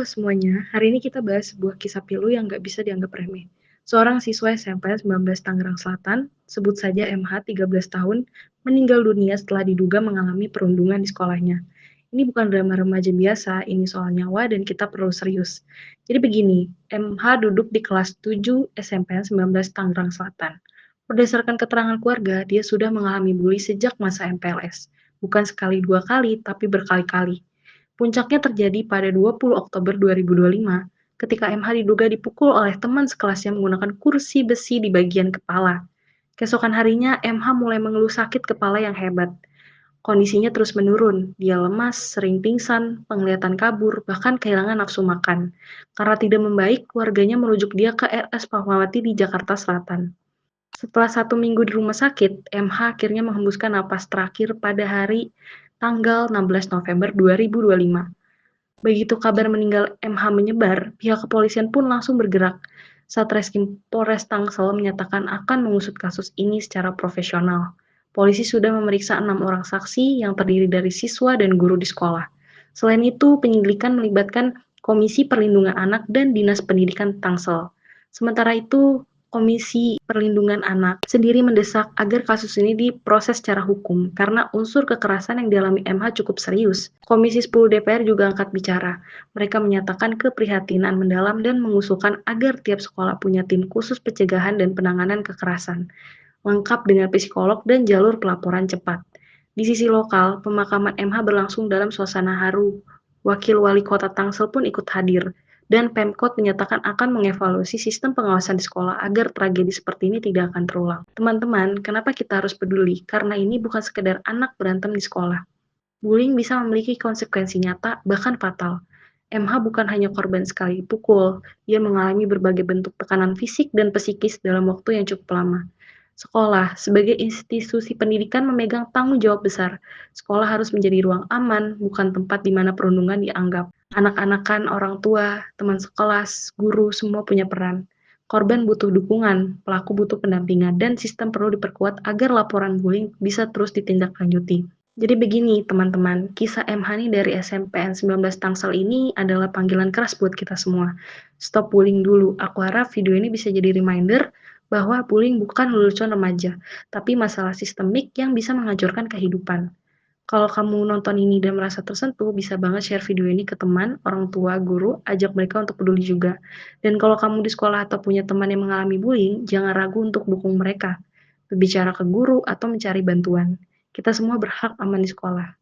Halo semuanya, hari ini kita bahas sebuah kisah pilu yang nggak bisa dianggap remeh. Seorang siswa SMP 19 Tangerang Selatan, sebut saja MH 13 tahun, meninggal dunia setelah diduga mengalami perundungan di sekolahnya. Ini bukan drama remaja biasa, ini soal nyawa dan kita perlu serius. Jadi begini, MH duduk di kelas 7 SMP 19 Tangerang Selatan. Berdasarkan keterangan keluarga, dia sudah mengalami bully sejak masa MPLS. Bukan sekali dua kali, tapi berkali-kali. Puncaknya terjadi pada 20 Oktober 2025 ketika MH diduga dipukul oleh teman sekelasnya menggunakan kursi besi di bagian kepala. Keesokan harinya, MH mulai mengeluh sakit kepala yang hebat. Kondisinya terus menurun. Dia lemas, sering pingsan, penglihatan kabur, bahkan kehilangan nafsu makan. Karena tidak membaik, keluarganya merujuk dia ke RS Fatmawati di Jakarta Selatan. Setelah 1 minggu di rumah sakit, MH akhirnya menghembuskan napas terakhir pada hari tanggal 16 November 2025. Begitu kabar meninggal MH menyebar, pihak kepolisian pun langsung bergerak. Satreskrim Polres Tangsel menyatakan akan mengusut kasus ini secara profesional. Polisi sudah memeriksa 6 orang saksi yang terdiri dari siswa dan guru di sekolah. Selain itu, penyelidikan melibatkan Komisi Perlindungan Anak dan Dinas Pendidikan Tangsel. Sementara itu, Komisi Perlindungan Anak sendiri mendesak agar kasus ini diproses secara hukum karena unsur kekerasan yang dialami MH cukup serius. Komisi 10 DPR juga angkat bicara. Mereka menyatakan keprihatinan mendalam dan mengusulkan agar tiap sekolah punya tim khusus pencegahan dan penanganan kekerasan, lengkap dengan psikolog dan jalur pelaporan cepat. Di sisi lokal, pemakaman MH berlangsung dalam suasana haru. Wakil Wali Kota Tangsel pun ikut hadir, dan Pemkot menyatakan akan mengevaluasi sistem pengawasan di sekolah agar tragedi seperti ini tidak akan terulang. Teman-teman, kenapa kita harus peduli? Karena ini bukan sekedar anak berantem di sekolah. Bullying bisa memiliki konsekuensi nyata, bahkan fatal. MH bukan hanya korban sekali pukul, ia mengalami berbagai bentuk tekanan fisik dan psikis dalam waktu yang cukup lama. Sekolah, sebagai institusi pendidikan memegang tanggung jawab besar. Sekolah harus menjadi ruang aman, bukan tempat di mana perundungan dianggap. Anak-anakan, orang tua, teman sekelas, guru, semua punya peran. Korban butuh dukungan, pelaku butuh pendampingan, dan sistem perlu diperkuat agar laporan bullying bisa terus ditindaklanjuti. Jadi begini teman-teman, kisah MH ini dari SMPN 19 Tangsel ini adalah panggilan keras buat kita semua. Stop bullying dulu. Aku harap video ini bisa jadi reminder bahwa bullying bukan lelucon remaja, tapi masalah sistemik yang bisa menghancurkan kehidupan. Kalau kamu nonton ini dan merasa tersentuh, bisa banget share video ini ke teman, orang tua, guru, ajak mereka untuk peduli juga. Dan kalau kamu di sekolah atau punya teman yang mengalami bullying, jangan ragu untuk dukung mereka, berbicara ke guru, atau mencari bantuan. Kita semua berhak aman di sekolah.